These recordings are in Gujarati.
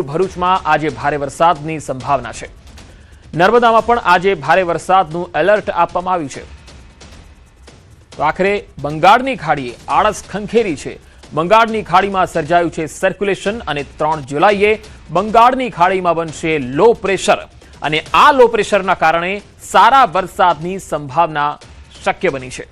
ભરૂચમાં આજે ભારે વરસાદની સંભાવના છે। નર્મદામાં પણ આજે ભારે વરસાદનું એલર્ટ આપવામાં આવ્યું છે। તો આખરે બંગાળની ખાડીએ આળસ ખંખેરી છે। બંગાળની ખાડીમાં સર્જાયું છે સર્ક્યુલેશન અને 3 જુલાઈએ બંગાળની ખાડીમાં બનશે લો પ્રેશર અને આ લો પ્રેશરના કારણે સારા વરસાદની સંભાવના શક્ય બની છે।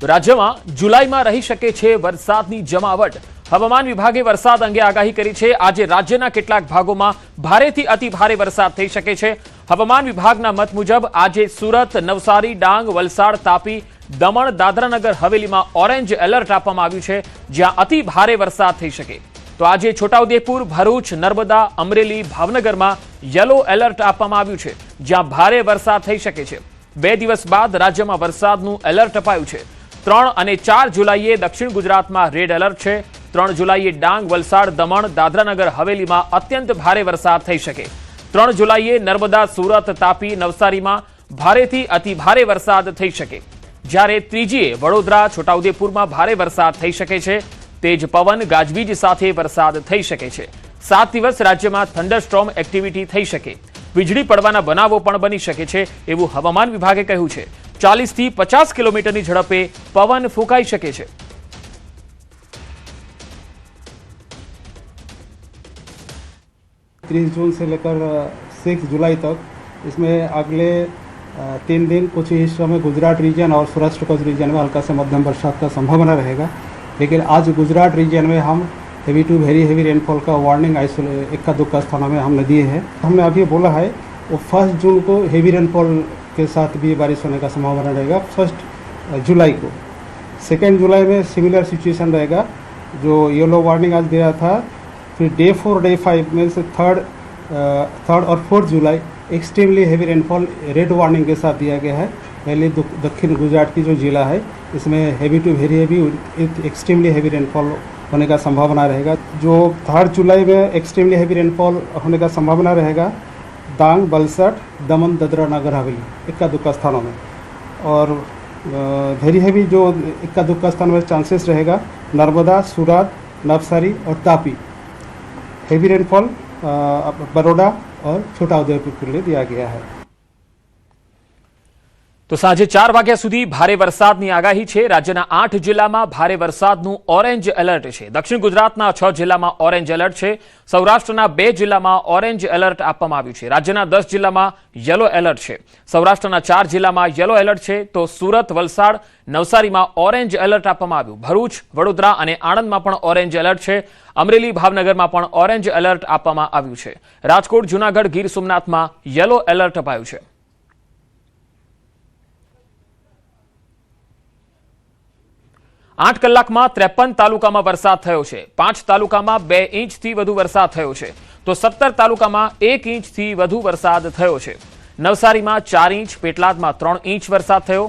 રાજ્યમાં જુલાઈમાં રહી શકે છે વરસાદની જમાવટ। હવામાન વિભાગે વરસાદ અંગે આગાહી કરી છે। આજે રાજ્યના કેટલાક ભાગોમાં ભારેથી અતિ ભારે વરસાદ થઈ શકે છે। હવામાન વિભાગના મત મુજબ આજે સુરત, નવસારી, ડાંગ, વલસાડ, તાપી, દમણ, દાદરાનગર હવેલીમાં ઓરેન્જ એલર્ટ આપવામાં આવ્યું છે, જ્યાં અતિ ભારે વરસાદ થઈ શકે। તો આજે છોટાઉદેપુર, ભરૂચ, નર્મદા, અમરેલી, ભાવનગરમાં યલો એલર્ટ આપવામાં આવ્યું છે, જ્યાં ભારે વરસાદ થઈ શકે છે। 2 દિવસ બાદ રાજ્યમાં વરસાદનું એલર્ટ અપાયું છે। 3 અને 4 જુલાઈએ દક્ષિણ ગુજરાતમાં રેડ એલર્ટ છે। 3 જુલાઈએ ડાંગ, વલસાડ, દમણ, દાદરાનગર હવેલીમાં અત્યંત ભારે વરસાદ થઈ શકે। 3 જુલાઈએ નર્મદા, સુરત, તાપી, નવસારીમાં ભારેથી અતિ ભારે વરસાદ થઈ શકે। જ્યારે 3જીએ વડોદરા, છોટાઉદેપુરમાં ભારે વરસાદ થઈ શકે છે। તેજ પવન, ગાજવીજ સાથે વરસાદ થઈ શકે છે। 7 દિવસ રાજ્યમાં થંડરસ્ટોર્મ એક્ટિવિટી થઈ શકે। વીજળી પડવાના બનાવો પણ બની શકે છે એવું હવામાન વિભાગે કહ્યું છે। 40 થી 50 કિલોમીટરની ઝડપે પવન ફૂંકાઈ શકે છે। 30 जून से लेकर 6 जुलाई तक इसमें अगले 3 दिन कुछ हिस्सों में गुजरात रीजन और सौराष्ट्र कच्छ रीजन में हल्का से मध्यम बरसात का संभावना रहेगा। लेकिन आज गुजरात रीजन में हम heavy to very heavy rainfall का वार्निंग इक्का दुक्का स्थानों में हमने दिए हैं। हमने अभी बोला है वो 1 जून को हेवी रेनफॉल के साथ भी बारिश होने का संभावना रहेगा। 1 जुलाई को 2 जुलाई में सिमिलर सिचुएशन रहेगा। जो येलो वार्निंग आज दिया था, फिर डे 4 डे 5 में से 3rd और 4th जुलाई extremely heavy rainfall red warning के साथ दिया गया है। पहले दक्षिण गुजरात की जो जिला है इसमें heavy to very heavy extremely heavy rainfall होने का संभावना रहेगा। जो 3rd जुलाई में एक्सट्रीमली हेवी रेनफॉल होने का संभावना रहेगा डांग, वलसाड, दमन, दादरा नगर हवेली इक्का दुक्का स्थानों में। और वेरी हेवी जो इक्का दुक्का स्थानों में चांसेस रहेगा नर्मदा, सूरत, नवसारी और तापी। हेवी रेनफॉल बड़ौदा और छोटाउदेपुर के लिए दिया गया है। તો સાંજે 4 વાગ્યા સુધી ભારે વરસાદની આગાહી છે। રાજ્યના 8 જિલ્લામાં ભારે વરસાદનું ઓરેન્જ એલર્ટ છે। દક્ષિણ ગુજરાતના 6 જિલ્લામાં ઓરેન્જ એલર્ટ છે। સૌરાષ્ટ્રના 2 જિલ્લામાં ઓરેન્જ એલર્ટ આપવામાં આવ્યું છે। રાજ્યના 10 જિલ્લામાં યલો એલર્ટ છે। સૌરાષ્ટ્રના 4 જિલ્લામાં યલો એલર્ટ છે। તો સુરત, વલસાડ, નવસારીમાં ઓરેન્જ એલર્ટ આપવામાં આવ્યું। ભરૂચ, વડોદરા અને આણંદમાં પણ ઓરેન્જ એલર્ટ છે। અમરેલી, ભાવનગરમાં પણ ઓરેન્જ એલર્ટ આપવામાં આવ્યું છે। રાજકોટ, જૂનાગઢ, ગીર સોમનાથમાં યલો એલર્ટ અપાયું છે। 8 કલાકમાં 53 તાલુકામાં વરસાદ થયો છે। 5 તાલુકામાં 2 ઇંચથી વધુ વરસાદ થયો છે। તો 17 તાલુકામાં 1 ઇંચથી વધુ વરસાદ થયો છે। નવસારીમાં 4 ઇંચ, પેટલાદમાં 3 ઇંચ વરસાદ થયો।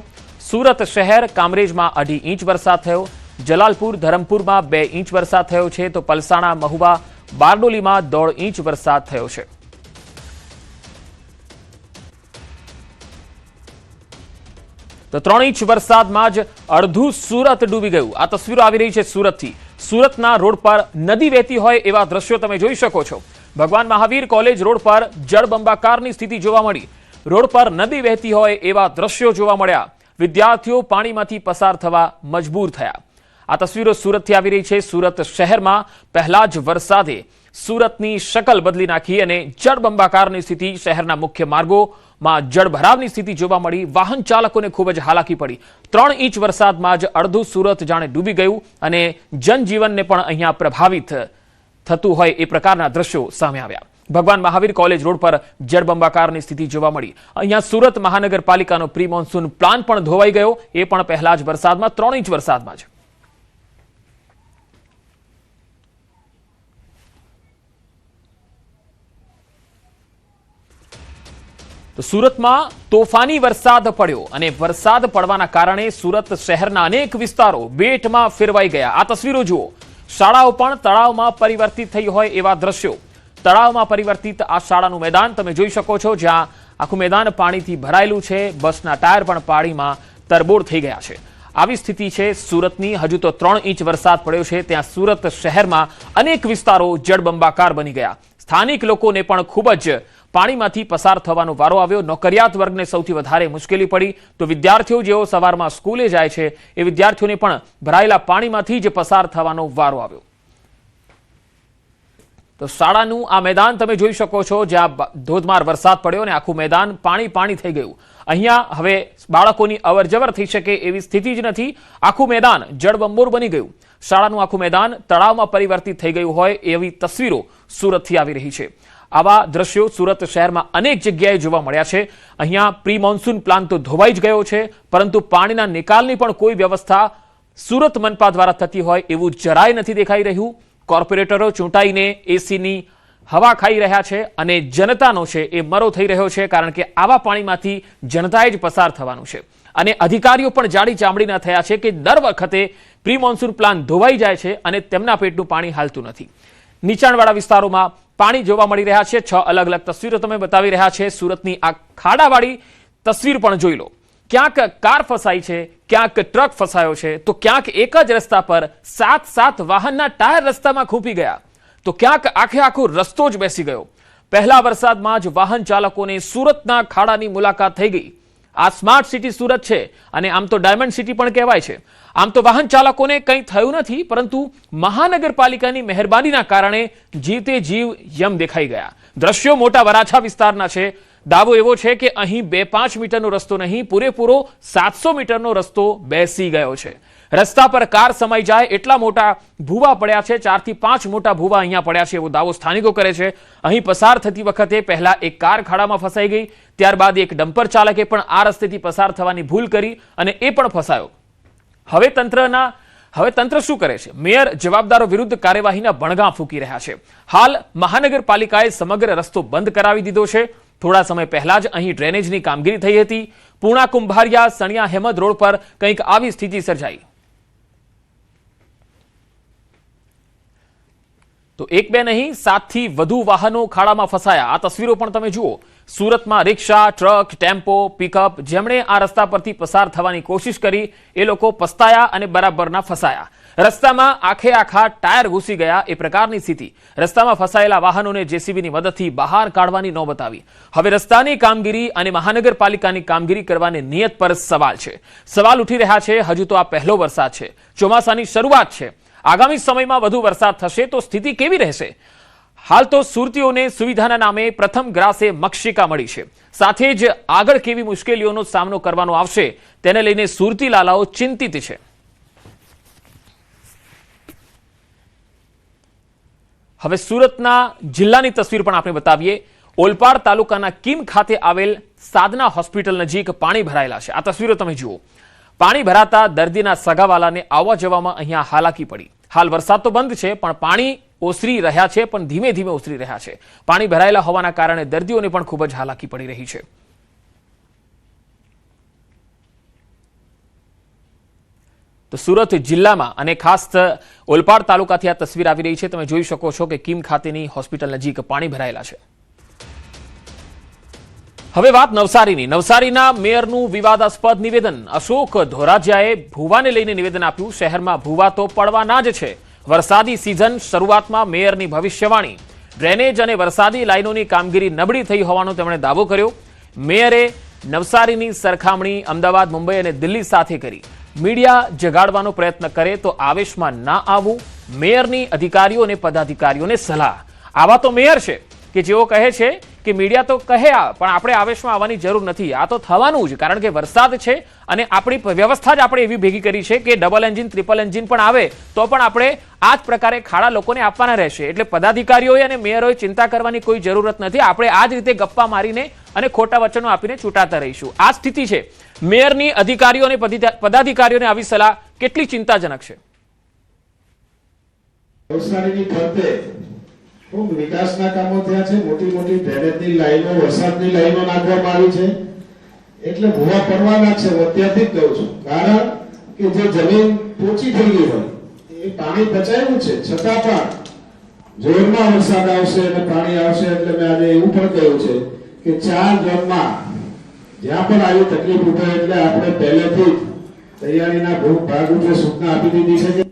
સુરત શહેર, કામરેજમાં 2.5 ઇંચ વરસાદ થયો। જલાલપુર, ધરમપુરમાં 2 ઇંચ વરસાદ થયો છે। તો પલસાણા, મહુવા, બારડોલીમાં 1.5 ઇંચ વરસાદ થયો છે। તો 3 ઇંચ વરસાદમાં જ અડધું સુરત ડૂબી ગયું। આ તસવીરો આવી રહી છે સુરતથી। સુરતના રોડ પર નદી વહેતી હોય એવા દ્રશ્યો તમે જોઈ શકો છો। ભગવાન મહાવીર કોલેજ રોડ પર જળબંબાકારની સ્થિતિ જોવા મળી। રોડ પર નદી વહેતી હોય એવા દ્રશ્યો જોવા મળ્યા। વિદ્યાર્થીઓ પાણીમાંથી પસાર થવા મજબૂર થયા। આ તસવીરો સુરતથી આવી રહી છે। સુરત શહેરમાં પહેલા જ વરસાદે સુરતની શકલ બદલી નાખી અને જળબંબાકારની સ્થિતિ, શહેરના મુખ્ય માર્ગોમાં જળભરાવની સ્થિતિ જોવા મળી। વાહન ચાલકોને ખૂબ જ હાલાકી પડી। 3 ઇંચ વરસાદમાં જ અડધું સુરત જાણે ડૂબી ગયું અને જનજીવનને પણ અહીંયા પ્રભાવિત થતું હોય એ પ્રકારના દ્રશ્યો સામે આવ્યા। ભગવાન મહાવીર કોલેજ રોડ પર જળબંબાકારની સ્થિતિ જોવા મળી। અહીંયા સુરત મહાનગરપાલિકાનો પ્રી મોન્સૂન પ્લાન પણ ધોવાઈ ગયો, એ પણ પહેલા જ વરસાદમાં, 3 ઇંચ વરસાદમાં જ। તો સુરતમાં તોફાની વરસાદ પડ્યો અને વરસાદ પડવાના કારણે સુરત શહેરના અનેક વિસ્તારો બેટમાં ફેરવાઈ ગયા। આ તસવીરો જુઓ। શાળાઓ પણ તળાવમાં પરિવર્તિત થઈ હોય એવા દ્રશ્યો। તળાવમાં પરિવર્તિત આ શાળાનું મેદાન તમે જોઈ શકો છો, જ્યાં આખું મેદાન પાણીથી ભરાયેલું છે। બસના ટાયર પણ પાણીમાં તરબોળ થઈ ગયા છે। આવી સ્થિતિ છે સુરતની। હજુ તો 3 ઇંચ વરસાદ પડ્યો છે ત્યાં સુરત શહેરમાં અનેક વિસ્તારો જળબંબાકાર બની ગયા। સ્થાનિક લોકોને પણ ખૂબ જ પાણીમાંથી પસાર થવાનો વારો આવ્યો। નોકરિયાત વર્ગને સૌથી વધારે મુશ્કેલી પડી તો વિદ્યાર્થીઓ જેઓ સવારમાં સ્કૂલે જાય છે એ વિદ્યાર્થીઓને પણ ભરાયેલા પાણીમાંથી જ પસાર થવાનો વારો આવ્યો। તો શાળાનું આ મેદાન તમે જોઈ શકો છો જ્યાં ધોધમાર વરસાદ પડ્યો અને આખું મેદાન પાણી થઈ ગયું। અહીંયા હવે બાળકોની અવરજવર થઈ શકે એવી સ્થિતિ જ નથી। આખું મેદાન જળબંબોર બની ગયું। શાળાનું આખું મેદાન તળાવમાં પરિવર્તિત થઈ ગયું હોય એવી તસવીરો સુરતથી આવી રહી છે। આવા દ્રશ્યો સુરત શહેરમાં અનેક જગ્યાએ જોવા મળ્યા છે। અહીંયા પ્રી મોન્સૂન પ્લાન તો ધોવાઈ જ ગયો છે પરંતુ પાણીના નિકાલની પણ કોઈ વ્યવસ્થા સુરત મનપા દ્વારા થતી હોય એવું જરાય નથી દેખાઈ રહ્યું। કોર્પોરેટરો ચૂંટાઈને એસીની હવા ખાઈ રહ્યા છે અને જનતાનો છે એ મરો થઈ રહ્યો છે કારણ કે આવા પાણીમાંથી જનતાએ જ પસાર થવાનું છે અને અધિકારીઓ પણ જાડી ચામડીના થયા છે કે દર વખતે પ્રી મોન્સૂન પ્લાન ધોવાઈ જાય છે અને તેમના પેટનું પાણી હાલતું નથી। નીચાણવાળા વિસ્તારોમાં પાણી જોવા મળી રહ્યા છે। 6 અલગ અલગ તસવીરો તમે બતાવી રહ્યા છે। સુરતની આ ખાડાવાળી તસવીર પણ જોઈ લો। ક્યાંક કાર ફસાઈ છે, ક્યાંક ટ્રક ફસાયો છે તો ક્યાંક એક જ રસ્તા પર 7 વાહનના ટાયર રસ્તામાં ખૂંપી ગયા તો ક્યાંક આખો રસ્તો જ બેસી ગયો। પહેલા વરસાદમાં જ વાહન ચાલકોને સુરતના ખાડાની મુલાકાત થઈ ગઈ। આ સ્માર્ટ સિટી સુરત છે અને આમ તો ડાયમંડ સિટી પણ કહેવાય છે। આમ તો વાહન ચાલકોને કંઈ થયું નથી પરંતુ મહાનગરપાલિકાની મહેરબાનીના કારણે જીવતે જીવ યમ દેખાઈ ગયા। દ્રશ્યો મોટા વરાછા વિસ્તારના છે। દાવો એવો છે કે અહીં 2-5 મીટરનો રસ્તો નહીં પૂરેપૂરો 700 મીટરનો રસ્તો બેસી ગયો છે। રસ્તા પર કાર સમાઈ જાય એટલા મોટા ભૂવા પડ્યા છે। 4 થી 5 મોટા ભૂવા અહીંયા પડ્યા છે એવો દાવો સ્થાનિકો કરે છે। અહીં પસાર થતી વખતે પહેલા એક કાર ખાડામાં ફસાઈ ગઈ, ત્યારબાદ એક ડમ્પર ચાલકે પણ આ રસ્તેથી પસાર થવાની ભૂલ કરી અને એ પણ ફસાયો। હવે તંત્ર શું કરે છે? મેયર જવાબદારો વિરુદ્ધ કાર્યવાહીના બણગા ફૂંકી રહ્યા છે। હાલ મહાનગરપાલિકાએ સમગ્ર રસ્તો બંધ કરાવી દીધો છે। થોડા સમય પહેલા જ અહીં ડ્રેનેજની કામગીરી થઈ હતી। પૂર્ણા કુંભારિયા સણિયા હેમદ રોડ પર કંઈક આવી સ્થિતિ સર્જાઈ તો 1-2 નહીં 7 થી વધુ વાહનો ખાડામાં ફસાયા। આ તસવીરો પણ તમે જુઓ। સુરતમાં રિક્ષા, ટ્રક, ટેમ્પો, પિકઅપ જેમણે આ રસ્તા પરથી પસાર થવાની કોશિશ કરી એ લોકો પસ્તાયા અને બરાબરના ફસાયા। રસ્તામાં આખા ટાયર ઘૂસી ગયા એ પ્રકારની સ્થિતિ। રસ્તામાં ફસાયેલા વાહનોને જેસીબીની મદદથી બહાર કાઢવાની નોબત આવી। હવે રસ્તાની કામગીરી અને મહાનગરપાલિકાની કામગીરી કરવાની નિયત પર સવાલ છે। સવાલ ઉઠી રહ્યા છે। હજુ તો આ પહેલો વરસાદ છે, ચોમાસાની શરૂઆત છે। આગામી સમયમાં વધુ વરસાદ થશે તો સ્થિતિ કેવી રહેશે? હાલ તો સુરતીઓને સુવિધાના નામે પ્રથમ ગ્રાસે મક્ષિકા મળી છે, સાથે જ આગળ કેવી મુશ્કેલીઓનો સામનો કરવાનો આવશે તેને લઈને સુરતી લાલાઓ ચિંતિત છે। હવે સુરતના જિલ્લાની તસવીર પણ આપણે બતાવીએ। ઓલપાડ તાલુકાના કીમ ખાતે આવેલ સાધના હોસ્પિટલ નજીક પાણી ભરાયેલા છે। આ તસવીરો તમે જુઓ। પાણી ભરાતા દર્દીના સગાવાલાને આવવા જવામાં અહીંયા હાલાકી પડી। હાલ વરસાદ તો બંધ છે પણ પાણી ઓસરી રહ્યા છે, પણ ધીમે ધીમે ઓસરી રહ્યા છે। પાણી ભરાયેલા હોવાના કારણે દર્દીઓને પણ ખૂબ જ હાલાકી પડી રહી છે। તો સુરત જિલ્લામાં અને ખાસ ઓલપાડ તાલુકાથી આ તસવીર આવી રહી છે। તમે જોઈ શકો છો કે કીમ ખાતેની હોસ્પિટલ નજીક પાણી ભરાયેલા છે। હવે વાત નવસારીની। નવસારીના મેયરનું વિવાદાસ્પદ નિવેદન। અશોક ધોરાજીયાએ ભૂવાને લઈને નિવેદન આપ્યું। શહેરમાં ભૂવા તો પડવાના જ છે। વરસાદી સિઝન શરૂઆતમાં મેયરની ભવિષ્યવાણી। ડ્રેનેજ અને વરસાદી લાઈનોની કામગીરી નબળી થઈ હોવાનો તેમણે દાવો કર્યો। મેયરે નવસારીની સરખામણી અમદાવાદ, મુંબઈ અને દિલ્હી સાથે કરી। મીડિયા જગાડવાનો પ્રયત્ન કરે તો આવેશમાં ના આવવું। મેયરની અધિકારીઓ અને પદાધિકારીઓને સલાહ। આવા તો મેયર છે કે જેઓ કહે છે કે મીડિયા તો કહે પણ આપણે આવેશમાં આવવાની જરૂર નથી। આ તો થવાનું જ કારણ કે વરસાદ છે અને આપણી વ્યવસ્થા જ આપણે એવી ભેગી કરી છે કે ડબલ એન્જિન, ટ્રિપલ એન્જિન પણ આવે તો પણ આપણે આ જ પ્રકારે ખાડા લોકોને આપવાના રહેશે। એટલે પદાધિકારીઓએ અને મેયરોએ ચિંતા કરવાની કોઈ જરૂરત નથી। આપણે આ જ રીતે ગપ્પા મારીને અને ખોટા વચનો આપીને છૂટાતા રહીશું। આ સ્થિતિ છે। મેયરની અધિકારીઓ અને પદાધિકારીઓને આવી સલાહ કેટલી ચિંતાજનક છે? ખૂબ વિકાસના કામો થયા છે। મોટી ડ્રેનેજની લાઈનો, વરસાદની લાઈનો નાખવામાં આવી છે એટલે ભૂવા પડવાના છે। હું અત્યારથી જ કહું છું કારણ કે જે જમીન પોચી થઈ ગઈ હોય એ પાણી બચાવ્યું છે છતાં પણ જોરમાં વરસાદ આવશે અને પાણી આવશે એટલે મેં આજે એવું પણ કહ્યું છે કે 4 ઝોનમાં જ્યાં પણ આવી તકલીફ ઉઠે એટલે આપણે પહેલેથી જ તૈયારીના ભાગરૂપે સૂચના આપી દીધી છે કે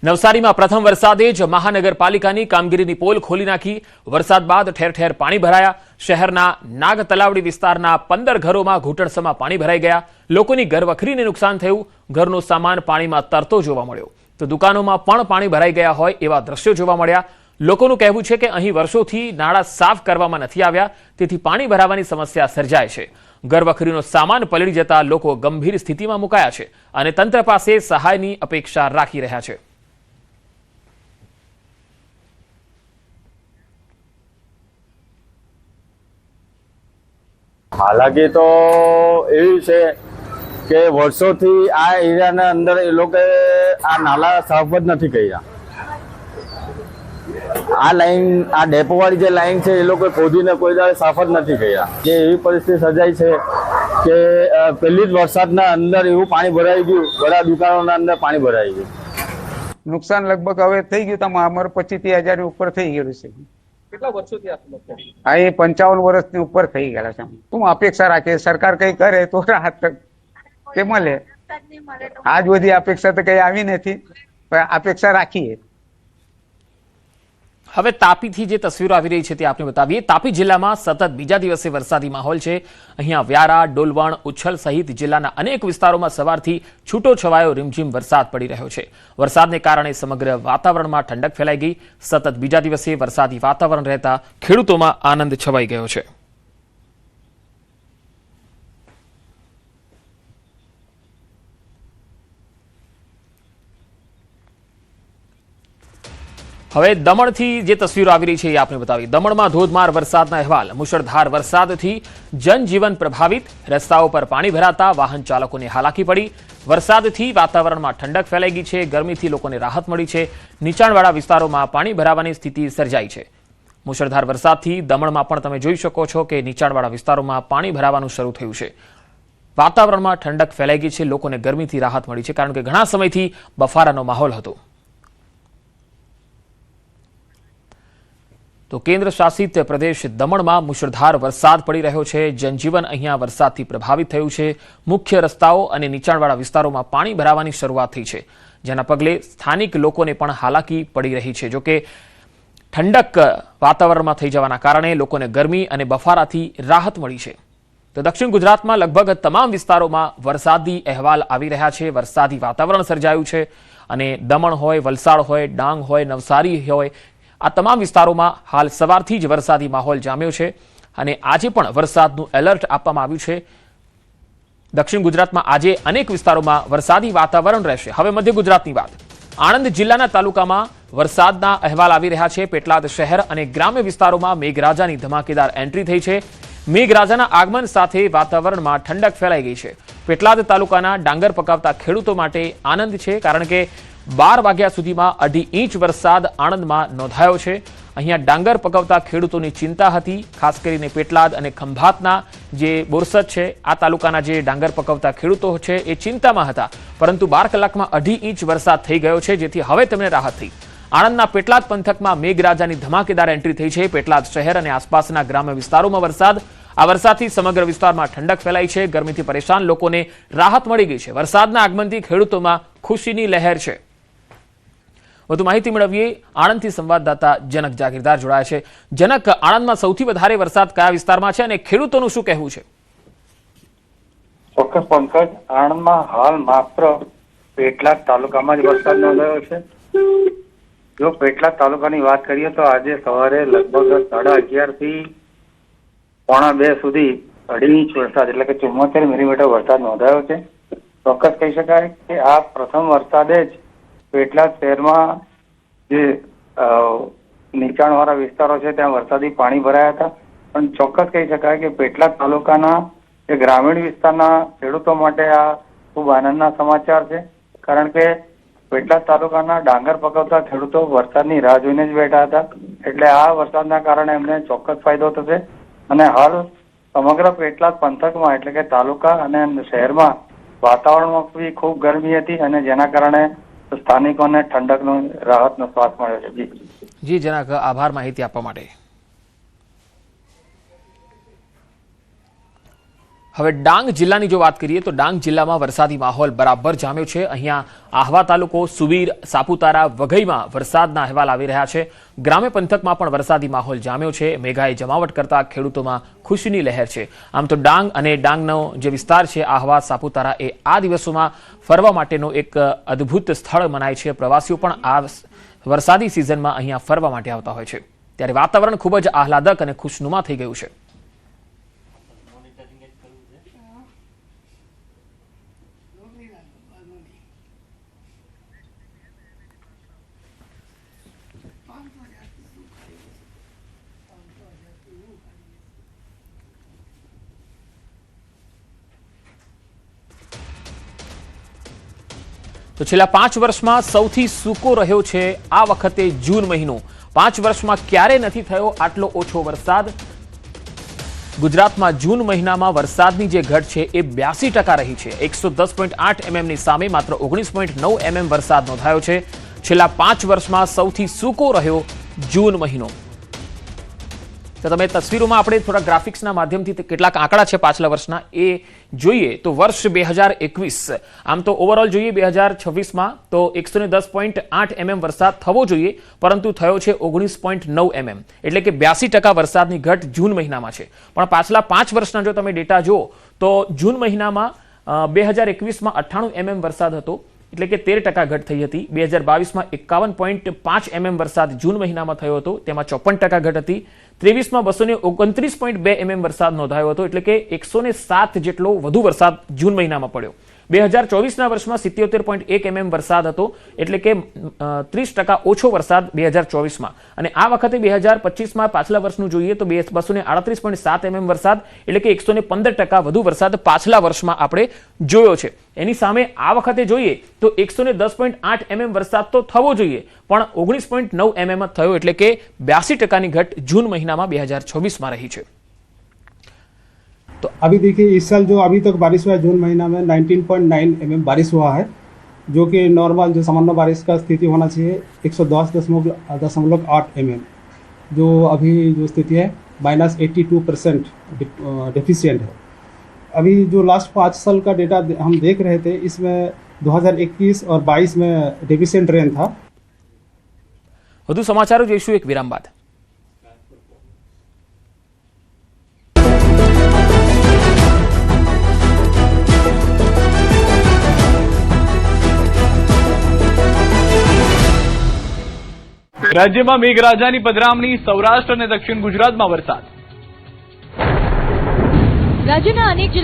નવસારીમાં પ્રથમ વરસાદે જ મહાનગરપાલિકાની કામગીરીની પોલ ખોલી નાખી. વરસાદ બાદ ઠેર ઠેર પાણી ભરાયા. શહેરના નાગ તલાવડી વિસ્તારના 15 ઘરોમાં ઘૂંટણસમાં પાણી ભરાઈ ગયા. લોકોની ઘરવખરીને નુકસાન થયું. ઘરનો સામાન પાણીમાં તરતો જોવા મળ્યો તો દુકાનોમાં પણ પાણી ભરાઈ ગયા હોય એવા દ્રશ્યો જોવા મળ્યા. લોકોનું કહેવું છે કે અહીં વર્ષોથી નાળા સાફ કરવામાં નથી આવ્યા, તેથી પાણી ભરાવાની સમસ્યા સર્જાય છે. ઘરવખરીનો સામાન પલળી જતા લોકો ગંભીર સ્થિતિમાં મુકાયા છે અને તંત્ર પાસે સહાયની અપેક્ષા રાખી રહ્યા છે. હાલાકી તો એવી છે કે વર્ષોથી આ એરિયાના અંદર એ લોકો આ નાલા સાફ જ નથી કર્યા. આ લાઈન, આ ડેપોવાળી જે લાઈન છે એ લોકો ખોદીને કોઈ દાડે સાફ જ નથી કર્યા. જે એવી પરિસ્થિતિ સર્જાઈ છે કે પહેલી જ વરસાદના અંદર એવું પાણી ભરાઈ ગયું, બધા દુકાનોના અંદર પાણી ભરાઈ ગયું. નુકસાન લગભગ હવે થઈ ગયું, તમે અમારે 25,000 ની ઉપર થઈ ગયેલું છે. કેટલા વર્ષોથી આ સમસ્યા છે? આ એ 55 વર્ષની ઉપર થઈ ગયેલા છે. શું અપેક્ષા રાખે સરકાર કઈ કરે તો રાહત કે મળે. આજ બધી અપેક્ષા તો કઈ આવી નથી, પણ અપેક્ષા રાખીએ. હવે તાપીથી જે તસવીરો આવી રહી છે તે આપણે બતાવીએ. તાપી જિલ્લામાં સતત બીજા દિવસે વરસાદી માહોલ છે. અહીંયા વ્યારા, ડોલવણ, ઉચ્છલ સહિત જિલ્લાના અનેક વિસ્તારોમાં સવારથી છૂટો છવાયો રીમઝીમ વરસાદ પડી રહ્યો છે. વરસાદને કારણે સમગ્ર વાતાવરણમાં ઠંડક ફેલાઈ ગઈ. સતત બીજા દિવસે વરસાદી વાતાવરણ રહેતા ખેડૂતોમાં આનંદ છવાઈ ગયો છે. હવે દમણથી જે તસવીરો આવી રહી છે એ આપણે બતાવી. દમણમાં ધોધમાર વરસાદના અહેવાલ. મુશળધાર વરસાદથી જનજીવન પ્રભાવિત. રસ્તાઓ પર પાણી ભરાતા વાહન ચાલકોને હાલાકી પડી. વરસાદથી વાતાવરણમાં ઠંડક ફેલાઈ ગઈ છે. ગરમીથી લોકોને રાહત મળી છે. નીચાણવાળા વિસ્તારોમાં પાણી ભરાવાની સ્થિતિ સર્જાઈ છે. મુશળધાર વરસાદથી દમણમાં પણ તમે જોઈ શકો છો કે નીચાણવાળા વિસ્તારોમાં પાણી ભરાવાનું શરૂ થયું છે. વાતાવરણમાં ઠંડક ફેલાઈ ગઈ છે. લોકોને ગરમીથી રાહત મળી છે, કારણ કે ઘણા સમયથી બફારાનો માહોલ હતો. તો કેન્દ્ર શાસિત પ્રદેશ દમણમાં મુશળધાર વરસાદ પડી રહ્યો છે. જનજીવન અહીંયા વરસાદથી પ્રભાવિત થયું છે. મુખ્ય રસ્તાઓ અને નીચાણવાળા વિસ્તારોમાં પાણી ભરાવાની શરૂઆત થઈ છે, જેના પગલે સ્થાનિક લોકોને પણ હાલાકી પડી રહી છે. જોકે ઠંડક વાતાવરણમાં થઈ જવાના કારણે લોકોને ગરમી અને બફારાથી રાહત મળી છે. તો દક્ષિણ ગુજરાતમાં લગભગ તમામ વિસ્તારોમાં વરસાદી અહેવાલ આવી રહ્યા છે. વરસાદી વાતાવરણ સર્જાયું છે અને દમણ હોય, વલસાડ હોય, ડાંગ હોય, નવસારી હોય, આ તમામ વિસ્તારોમાં હાલ સવારથી જ વરસાદી માહોલ જામ્યો છે અને આજે પણ વરસાદનું એલર્ટ આપવામાં આવ્યું છે. દક્ષિણ ગુજરાતમાં આજે અનેક વિસ્તારોમાં વરસાદી વાતાવરણ રહેશે. હવે મધ્ય ગુજરાતની વાત. આણંદ જિલ્લાના તાલુકામાં વરસાદના અહેવાલ આવી રહ્યા છે. પેટલાદ શહેર અને ગ્રામ્ય વિસ્તારોમાં મેઘરાજાની ધમાકેદાર એન્ટ્રી થઈ છે. મેઘરાજાના આગમન સાથે વાતાવરણમાં ઠંડક ફેલાઈ ગઈ છે. પેટલાદ તાલુકાના ડાંગર પકાવતા ખેડૂતો માટે આનંદ છે, કારણ કે 12 વાગ્યા સુધીમાં 2.5 ઇંચ વરસાદ આણંદમાં નોંધાયો છે. અહીંયા ડાંગર પકવતા ખેડૂતોની ચિંતા હતી. ખાસ કરીને પેટલાદ અને ખંભાતના જે બોરસદ છે, આ તાલુકાના જે ડાંગર પકવતા ખેડૂતો છે એ ચિંતામાં હતા, પરંતુ 12 કલાકમાં 2.5 ઇંચ વરસાદ થઈ ગયો છે, જેથી હવે તેમને રાહત થઈ. આણંદના પેટલાદ પંથકમાં મેઘરાજાની ધમાકેદાર એન્ટ્રી થઈ છે. પેટલાદ શહેર અને આસપાસના ગ્રામ્ય વિસ્તારોમાં વરસાદ. આ વરસાદથી સમગ્ર વિસ્તારમાં ઠંડક ફેલાઈ છે. ગરમીથી પરેશાન લોકોને રાહત મળી ગઈ છે. વરસાદના આગમનથી ખેડૂતોમાં ખુશીની લહેર છે. વધુ માહિતી મેળવીએ. આણંદથી સંવાદદાતા જનક જાગીરદાર જોડાયા છે. જનક, આણંદમાં સૌથી વધારે વરસાદ કયા વિસ્તારમાં છે અને ખેડૂતોનું શું કહેવું છે? ચોક્કસ પંકજ, આણંદમાં હાલ માત્ર પેટલાદ તાલુકામાં જ વરસાદ નોંધાયો છે. જો પેટલાદ તાલુકાની વાત કરીએ તો આજે સવારે લગભગ 11:30 થી 1:45 સુધી 2.5 ઇંચ વરસાદ એટલે કે 74 મિલીમીટર વરસાદ નોંધાયો છે. ચોક્કસ કહી શકાય કે આ પ્રથમ વરસાદે જ પેટલાદ શહેરમાં જે નીચાણવાળા વિસ્તારો છે ત્યાં વરસાદી પાણી ભરાયા હતા. પણ ચોક્કસ કહી શકાય કે પેટલાદ તાલુકાના જે ગ્રામીણ વિસ્તારના ખેડૂતો માટે આ ખૂબ આનંદના સમાચાર છે, કારણ કે પેટલાદ તાલુકાના ડાંગર પકવતા ખેડૂતો વરસાદની રાહ જોઈને જ બેઠા હતા. એટલે આ વરસાદના કારણે એમને ચોક્કસ ફાયદો થશે. અને હાલ સમગ્ર પેટલાદ પંથકમાં એટલે કે તાલુકા અને શહેરમાં વાતાવરણમાં ખૂબ ગરમી હતી અને જેના કારણે સ્થાનિકોને ઠંડકનો રાહતનો શ્વાસ મળ્યો છે. જી જનક, આભાર માહિતી આપવા માટે. હવે ડાંગ જિલ્લાની જો વાત કરીએ તો ડાંગ જિલ્લામાં વરસાદી માહોલ બરાબર જામ્યો છે। અહીંયા આહવા તાલુકો, સુબીર, સાપુતારા, વઘઈમાં વરસાદના અહેવાલ આવી રહ્યા છે। ગ્રામ્ય પંથકમાં પણ વરસાદી માહોલ જામ્યો છે। મેઘાએ જમાવટ કરતા ખેડૂતોમાં ખુશીની લહેર છે। આમ તો ડાંગ અને ડાંગનો જે વિસ્તાર છે આહવા, સાપુતારા એ આ દિવસોમાં ફરવા માટેનો એક અદ્ભુત સ્થળ મનાય છે। પ્રવાસીઓ પણ આ વરસાદી સિઝનમાં અહીંયા ફરવા માટે આવતા હોય છે। ત્યારે વાતાવરણ ખૂબ જ આહલાદક અને ખુશનુમા થઈ ગયું છે। તો છેલ્લા 5 વર્ષમાં સૌથી સૂકો રહ્યો છે આ વખતે જૂન મહિનો। 5 વર્ષમાં ક્યારે નથી થયો આટલો ઓછો વરસાદ। ગુજરાતમાં જૂન મહિનામાં વરસાદની જે ઘટ છે એ 82% રહી છે। 110.8 એમએમની સામે માત્ર 19.9 એમએમ વરસાદ નોંધાયો છે। છેલ્લા 5 વર્ષમાં સૌથી સૂકો રહ્યો જૂન મહિનો। તો તમે તસવીરોમાં આપણે થોડા ગ્રાફિક્સના માધ્યમથી કેટલાક આંકડા છે પાછલા વર્ષના એ જોઈએ તો વર્ષ 2021 આમ તો ઓવરઓલ જોઈએ 2026માં તો 110.8 એમએમ વરસાદ થવો જોઈએ પરંતુ થયો છે 19.9 એમએમ એટલે કે 82% વરસાદની ઘટ જૂન મહિનામાં છે। પણ પાછલા 5 વર્ષના જો તમે ડેટા જુઓ તો જૂન મહિનામાં 2021માં 98 એમએમ વરસાદ હતો એટલે કે 13% ઘટ થઈ હતી। 2022માં 51.5 એમએમ વરસાદ જૂન મહિનામાં થયો હતો તેમાં 54% ઘટ હતી। 23માં 229.2 એમએમ વરસાદ નોંધાયો હતો એટલે કે 107 જેટલો વધુ વરસાદ જૂન મહિનામાં પડ્યો। 2024ના વર્ષમાં 77.1 એમએમ વરસાદ હતો એટલે કે 30% ઓછો વરસાદ 2024માં। અને આ વખતે 2025માં પાછલા વર્ષનું જોઈએ તો 238.7 એમએમ વરસાદ એટલે કે 115% વધુ વરસાદ પાછલા વર્ષમાં આપણે જોયો છે। એની સામે આ વખતે જોઈએ તો 110.8 એમએમ વરસાદ તો થવો જોઈએ પણ 19.9 એમએમ જ થયો એટલે કે 82%ની ઘટ જૂન મહિનામાં 2024માં રહી છે। तो अभी देखिए इस साल जो अभी तक बारिश हुआ है जून महीना में 19.9 एमएम बारिश हुआ है जो कि नॉर्मल जो सामान्य बारिश का स्थिति होना चाहिए 110.8 एमएम जो अभी जो स्थिति है -82% डेफिशिएंट है। अभी जो लास्ट 5 साल का डेटा हम देख रहे थे इसमें 2021 और 22 में डेफिशिएंट रेन था। વધુ સમાચારો જોઈશું એક વિરામ બાદ। રાજ્યમાં મેઘરાજાની પધરામણી, સૌરાષ્ટ્ર અને દક્ષિણ ગુજરાતમાં વરસાદ। રાજ્યના અનેક જિલ્લા